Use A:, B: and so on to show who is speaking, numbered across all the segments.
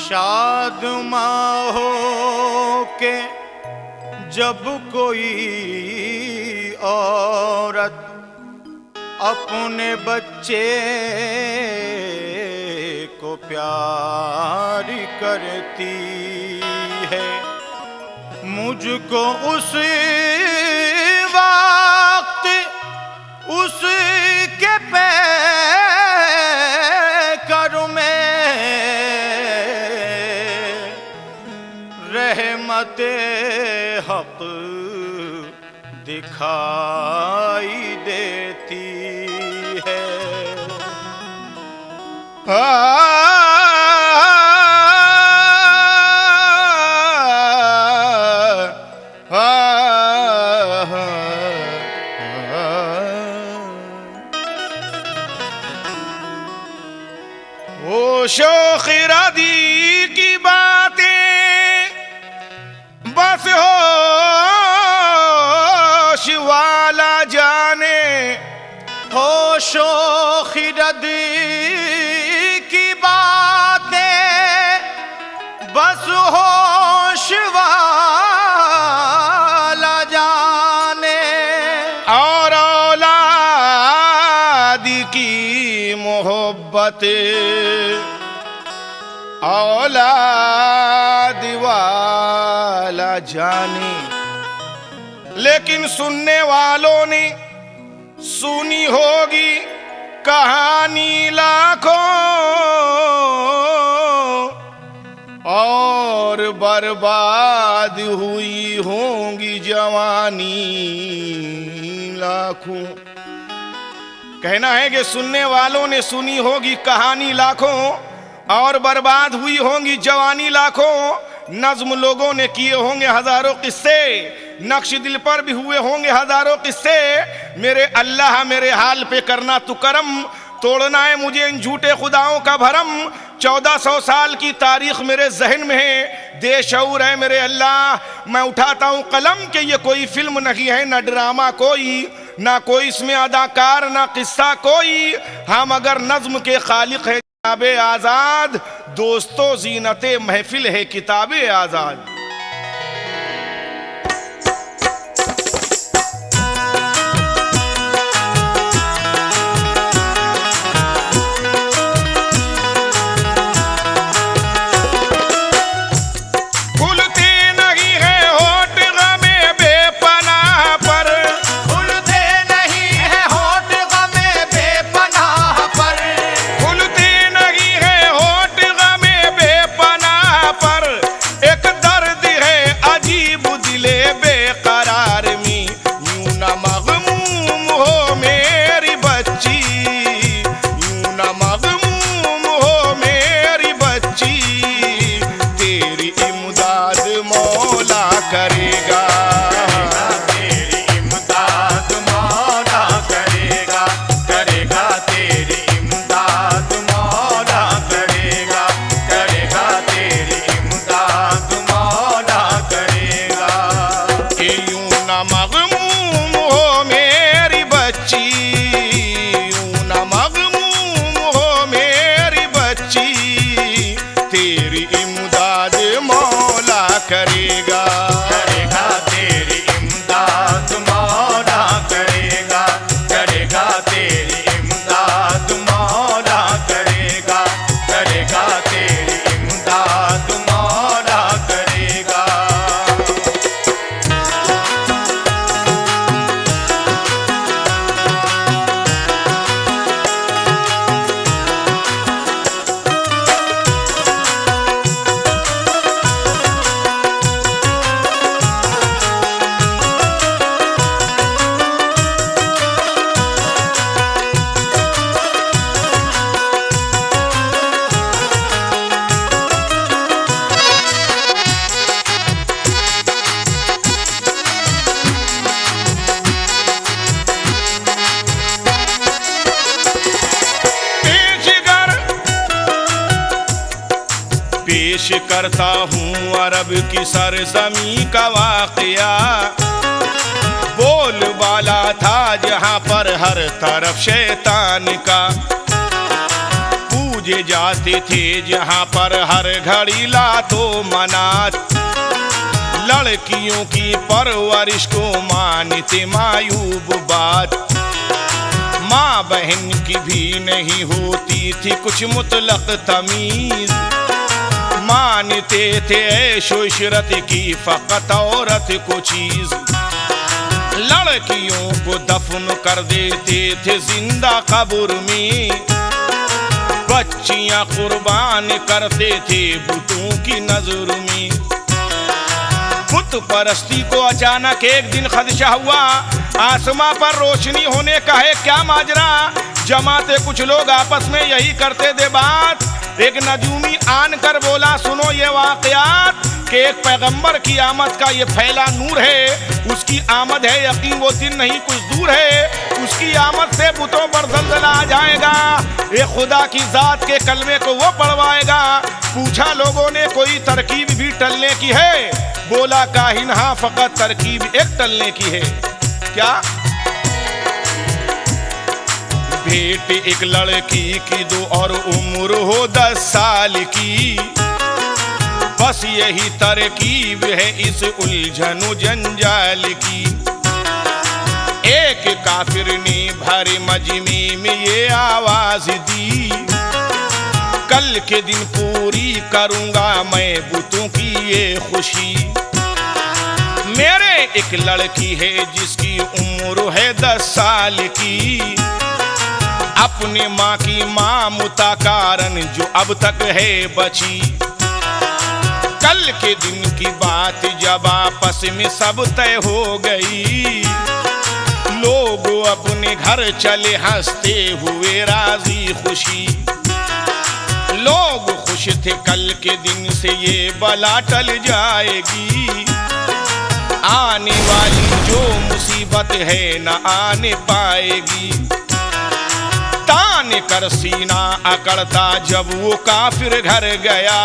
A: शाद माँ हो के जब कोई औरत अपने बच्चे को प्यार करती है, मुझको उस वक्त उसके पैकर में रहमते हक दिखाई देती है।
B: वो शोखिरादी की बातें बस होश वाला जाने,
A: होशो खिरदी की बातें बस होश वाला जाने,
B: और औलाद की मोहब्बत औलाद वाला जाने। लेकिन सुनने वालों ने सुनी होगी कहानी लाखों, और बर्बाद हुई होंगी जवानी लाखों। कहना है कि सुनने वालों ने सुनी होगी कहानी लाखों, और बर्बाद हुई होंगी जवानी लाखों। नज्म लोगों ने किए होंगे हजारों किस्से, नक्श दिल पर भी हुए होंगे हजारों किस्से। मेरे अल्लाह मेरे हाल पे करना तू करम, तोड़ना है मुझे इन झूठे खुदाओं का भरम। 1400 साल की तारीख मेरे जहन में है, देशऊर है मेरे अल्लाह। मैं उठाता हूँ कलम कि ये कोई फिल्म नहीं है, न ड्रामा कोई, ना कोई इसमें अदाकार, ना किस्सा कोई। हम अगर नज्म के खालिक है किताबे आजाद, दोस्तों जीनते महफिल है किताबे आजाद।
A: एक दर
B: करता हूँ अरब की सरजमी का वाकया। बोल बाला था जहाँ पर हर तरफ शैतान का, पूजे जाते थे जहाँ पर हर घड़ी लातो मनात। लड़कियों की परवरिश को मानते मायूब बात, माँ बहन की भी नहीं होती थी कुछ मुतलक तमीज। मानते थे ऐशो इशरत की फकत औरत को चीज। लड़कियों को दफन कर देते थे जिंदा कब्र में, बच्चियां कुर्बान करते थे बुतों की नजर में। बुत परस्ती को अचानक एक दिन खदशा हुआ, आसमां पर रोशनी होने का है क्या माजरा। जमाते कुछ लोग आपस में यही करते थे बात। एक नजूमी आन कर बोला सुनो ये वाकयात, कि एक पैगंबर की आमद का ये फैला नूर है। उसकी आमद है यकीन वो दिन नहीं कुछ दूर है, उसकी आमद से बुतों पर जल्जला आ जाएगा। ये खुदा की जात के कलमे को वो पढ़वाएगा। पूछा लोगों ने कोई तरकीब भी टलने की है? बोला काहिन हाँ फकत तरकीब एक टलने की है। क्या? भेंट एक लड़की की दो और उम्र हो 10 साल की, बस यही तरकीब है इस उलझनो जंजाल की। एक काफिर ने भरे मजमे में ये आवाज दी, कल के दिन पूरी करूंगा मैं बुतों की ये खुशी। मेरे एक लड़की है जिसकी उम्र है 10 साल की, अपने माँ की मामूता कारण जो अब तक है बची। कल के दिन की बात जब आपस में सब तय हो गई, लोग अपने घर चले हंसते हुए राजी खुशी। लोग खुश थे कल के दिन से ये बला टल जाएगी, आने वाली जो मुसीबत है न आने पाएगी। तान कर सीना अकड़ता जब वो काफिर घर गया,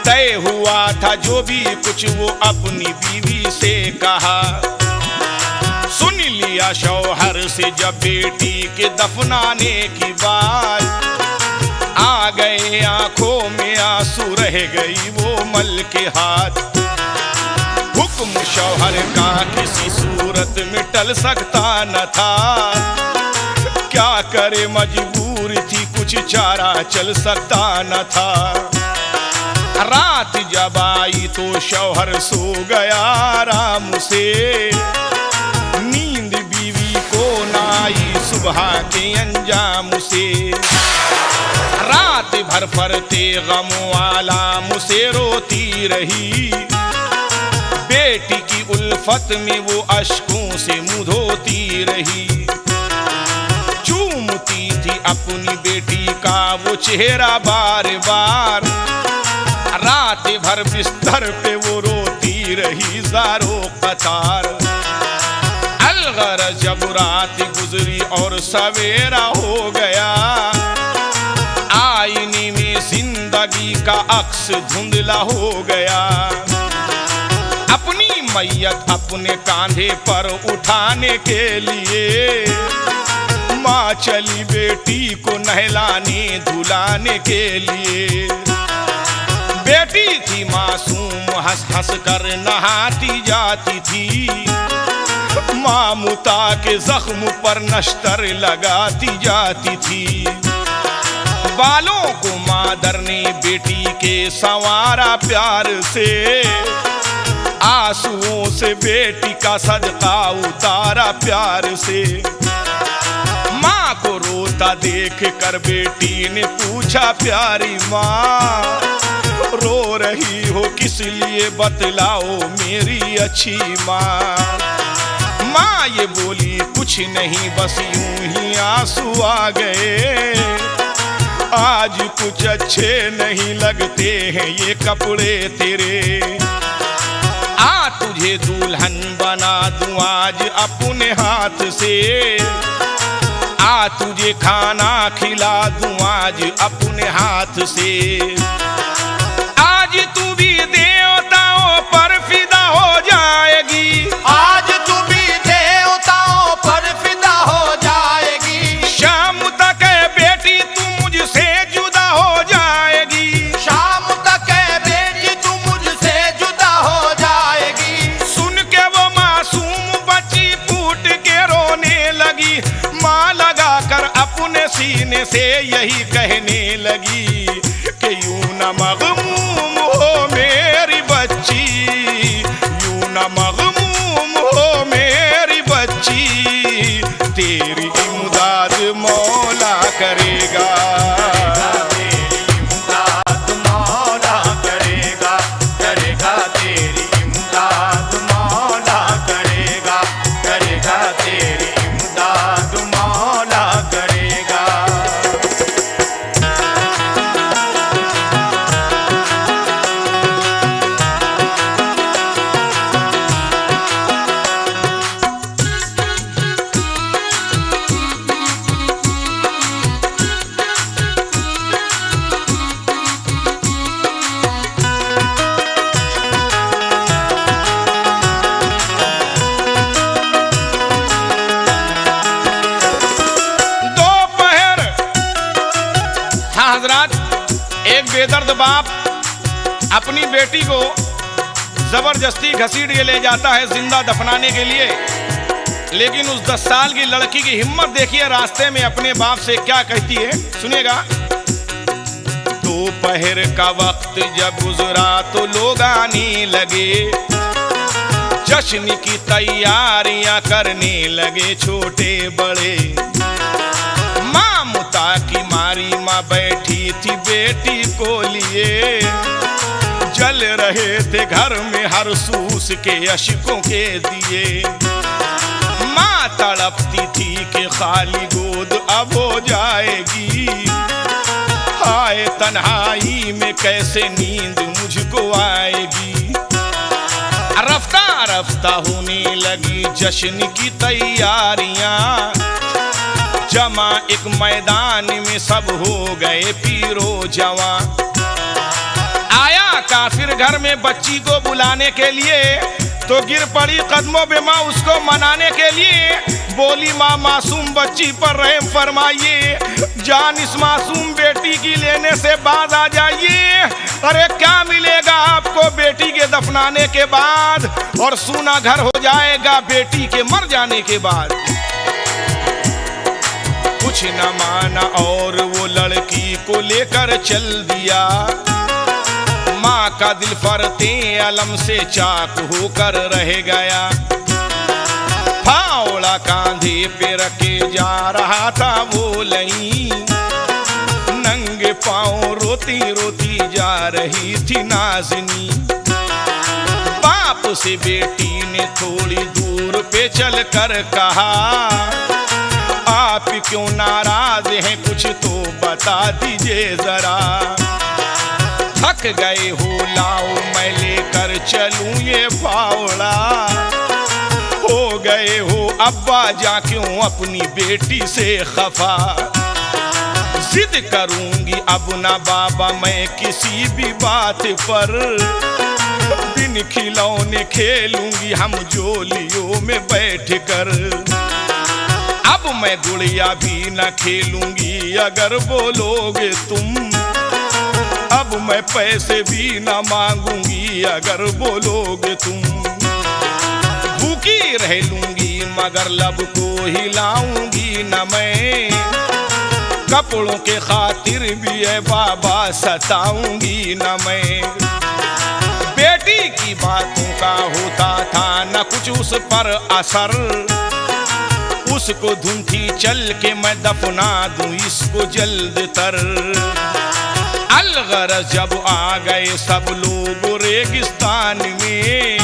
B: तय हुआ था जो भी कुछ वो अपनी बीवी से कहा। सुन लिया शौहर से जब बेटी के दफनाने की बात, आ गए आंखों में आंसू रह गई वो मल के हाथ। हुक्म शौहर का किसी सूरत में टल सकता न था, क्या करे मजबूर थी कुछ चारा चल सकता न था। रात जब आई तो शौहर सो गया आराम से, नींद बीवी को न आई सुबह के अंजाम से। रात भर फरते गम वाला मुझसे रोती रही, बेटी की उल्फत में वो अश्कों से मुंह धोती रही। चूमती थी अपनी बेटी का वो चेहरा बार बार, रात भर बिस्तर पे वो रोती रही ज़ारो कतार। अलगरज जब रात गुजरी और सवेरा हो गया, आईने में जिंदगी का अक्स धुंधला हो गया। अपनी मैयत अपने कांधे पर उठाने के लिए माँ चली बेटी को नहलाने धुलाने के लिए। बेटी थी मासूम हंस हंस कर नहाती जाती थी, मामूता के जख्म पर नश्तर लगाती जाती थी। बालों को मादर ने बेटी के संवारा प्यार से, आंसुओं से बेटी का सदका उतारा प्यार से। माँ को रोता देख कर बेटी ने पूछा प्यारी माँ, रो रही हो किस लिए बतलाओ मेरी अच्छी माँ। माँ ये बोली कुछ नहीं बस यूं ही आंसू आ गए, आज कुछ अच्छे नहीं लगते हैं ये कपड़े तेरे। आ तुझे दुल्हन बना दूं आज अपने हाथ से, आ तुझे खाना खिला दूं आज अपने हाथ से। आज तू भी देवताओं पर फिदा हो जाएगी,
A: आज तू भी देवताओं पर फिदा हो जाएगी।
B: शाम तक है बेटी तू मुझसे जुदा हो जाएगी,
A: शाम तक है बेटी तू मुझसे जुदा हो जाएगी।
B: सुन के वो मासूम बच्ची फूट के रोने लगी, माँ लगा कर अपने सीने से यही कहने लगी कि यूं न मगमूम हो मेरी बच्ची, यूं न मगमूम हो मेरी बच्ची, तेरी इमदाद मौला करेगा,
A: तेरी इमदाद मौला करेगा, करेगा तेरी इमदाद मौला करेगा, करेगा तेरी इमदाद मौला करेगा।
B: दोपहर, हाँ हजरात, एक बेदर्द बाप अपनी बेटी को जबरदस्ती घसीट के ले जाता है जिंदा दफनाने के लिए, लेकिन उस 10 साल की लड़की की हिम्मत देखिए, रास्ते में अपने बाप से क्या कहती है, सुनिएगा। दोपहर का वक्त जब गुजरा तो लोग आने लगे, जश्न की तैयारियां करने लगे छोटे बड़े। माँ मुता की मारी माँ बैठी थी बेटी को लिए, जल रहे थे घर में हर सूस के अश्कों के दिए। माँ तड़पती थी कि खाली गोद अब हो जाएगी, हाय तन्हाई में कैसे नींद मुझको आएगी। रफ्ता रफ्ता होने लगी जश्न की तैयारियां, जमा एक मैदान में सब हो गए पीरो जवां। आया काफिर घर में बच्ची को बुलाने के लिए, तो गिर पड़ी कदमों पे माँ उसको मनाने के लिए। बोली माँ मासूम बच्ची पर रहम फरमाइए, जान इस मासूम बेटी की लेने से बाज आ जाइए। अरे क्या मिलेगा आपको बेटी के दफनाने के बाद, और सूना घर हो जाएगा बेटी के मर जाने के बाद। कुछ न माना और वो लड़की को लेकर चल दिया। माँ का दिल फरते अलम से चाक होकर रह गया। फावड़ा कांधे पे रखे जा रहा था वो लई, नंगे पाँव रोती रोती जा रही थी नाज़नी। बाप से बेटी ने थोड़ी दूर पे चल कर कहा, आप क्यों नाराज हैं, कुछ तो बता दीजिए जरा। थक गए हो लाओ मैं लेकर चलूं ये फावड़ा, हो गए हो अब्बा जा क्यों अपनी बेटी से खफा। जिद करूंगी अब ना बाबा मैं किसी भी बात पर, बिन खिलौने खेलूंगी हम जोलियों में बैठ कर। अब मैं गुड़िया भी न खेलूंगी अगर बोलोगे तुम, अब मैं पैसे भी न मांगूंगी अगर बोलोगे तुम। भूखी रह लूंगी मगर लब को हिलाऊंगी न मैं, कपड़ों के खातिर भी है बाबा सताऊंगी न मैं। बेटी की बातों का होता था न कुछ उस पर असर, उसको धुंधी चल के मैं दफना दूं इसको जल्द तर। अलगरज जब आ गए सब लोग रेगिस्तान में,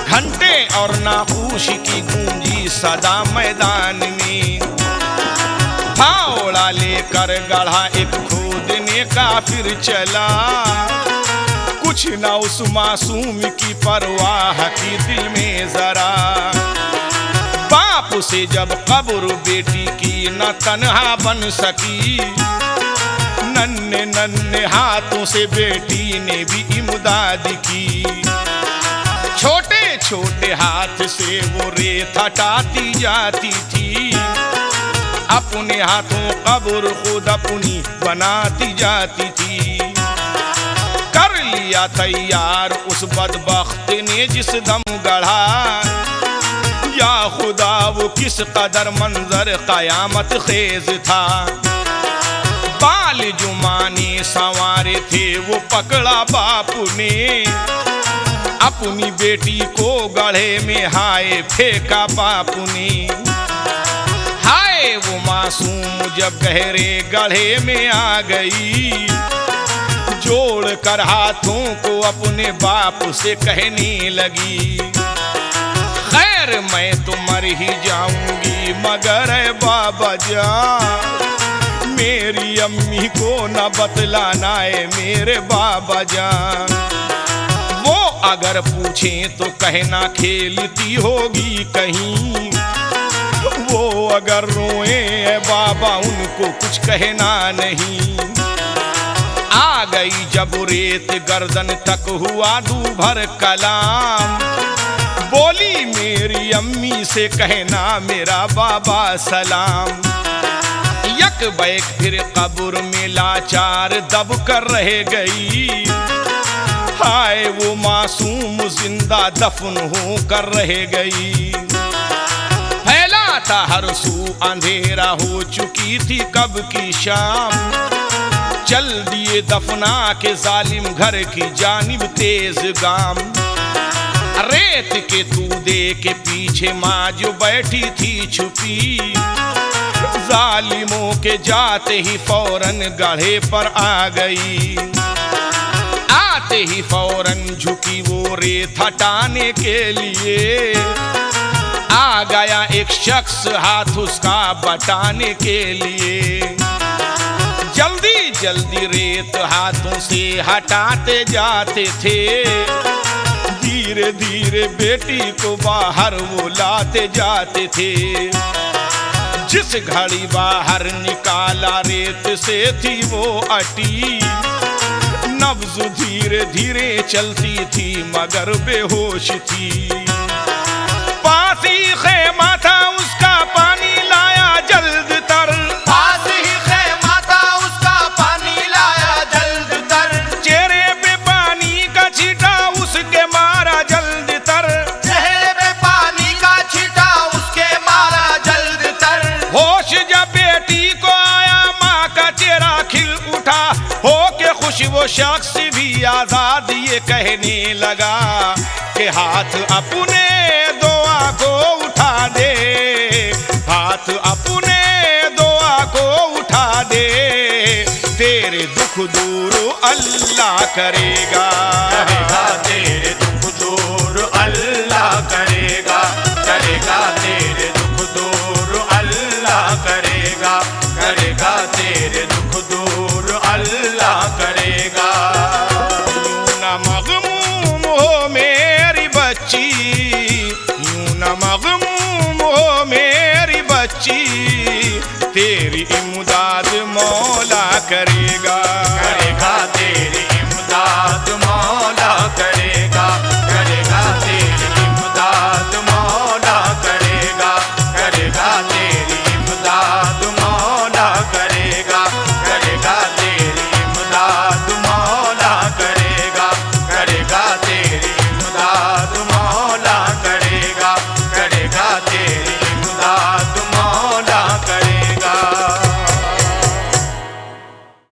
B: घंटे और नाखूश की गूंजी सदा मैदान में। फावड़ा लेकर गढ़ा एक खोदने का फिर चला, कुछ ना उस मासूम की परवाह की दिल में जरा। बाप से जब कब्र बेटी की न तन्हा बन सकी, न नन्हे नन्हे हाथों से बेटी ने भी इमदाद की। छोटे छोटे हाथ से वो रेत हटाती जाती थी, अपने हाथों कब्र खुद अपनी बनाती जाती थी। कर लिया तैयार उस बदबख्त ने जिस दम गढ़ा, या खुदा वो किस कदर मंजर कयामत खेज था। बाल जुमाने संवारे थे वो पकड़ा बापू ने, अपनी बेटी को गढ़े में हाय फेंका बापू ने। हाय वो मासूम जब गहरे गढ़े में आ गई, जोड़ कर हाथों को अपने बाप से कहने लगी, खैर मैं तो मर ही जाऊंगी मगर है बाबा जान, मेरी अम्मी को न बतलाना है मेरे बाबा जान। वो अगर पूछें तो कहना खेलती होगी कहीं, वो अगर रोए है बाबा उनको कुछ कहना नहीं। आ गई जब रेत गर्दन तक हुआ दूभर कलाम, बोली मेरी अम्मी से कहना मेरा बाबा सलाम। यक बैक फिर कब्र में लाचार दब कर रह गई, हाय वो मासूम जिंदा दफन हो कर रह गई। फैला था हर सू अंधेरा हो चुकी थी कब की शाम, चल दिए दफना के जालिम घर की जानिब तेज गाम। रेत के तूदे के पीछे माँ जो बैठी थी छुपी, जालिमों के जाते ही फौरन गढ़े पर आ गई। आते ही फौरन झुकी वो रेत हटाने के लिए, आ गया एक शख्स हाथ उसका बटाने के लिए। जल्दी जल्दी रेत हाथों से हटाते जाते थे, धीरे धीरे बेटी को बाहर वो लाते जाते थे। जिस घड़ी बाहर निकाला रेत से थी वो अटी, नब्ज धीरे धीरे चलती थी मगर बेहोश थी। पास ही खेमा था उसका पानी लाया जल्द तर,
A: पास ही खेमा था उसका पानी लाया जल्द तर,
B: चेहरे पे पानी का छींटा उसके मारा जल्द तर,
A: चेहरे पे पानी का छींटा उसके मारा जल्द तर।
B: होश जब बेटी को आया माँ का चेहरा खिल उठा, हो के खुश वो शख्स भी आजाद ये कहने लगा कि हाथ अपने दुआ को उठा दे, हाथ अपने दुआ को उठा दे, तेरे दुख दूर अल्लाह करेगा,
A: तेरे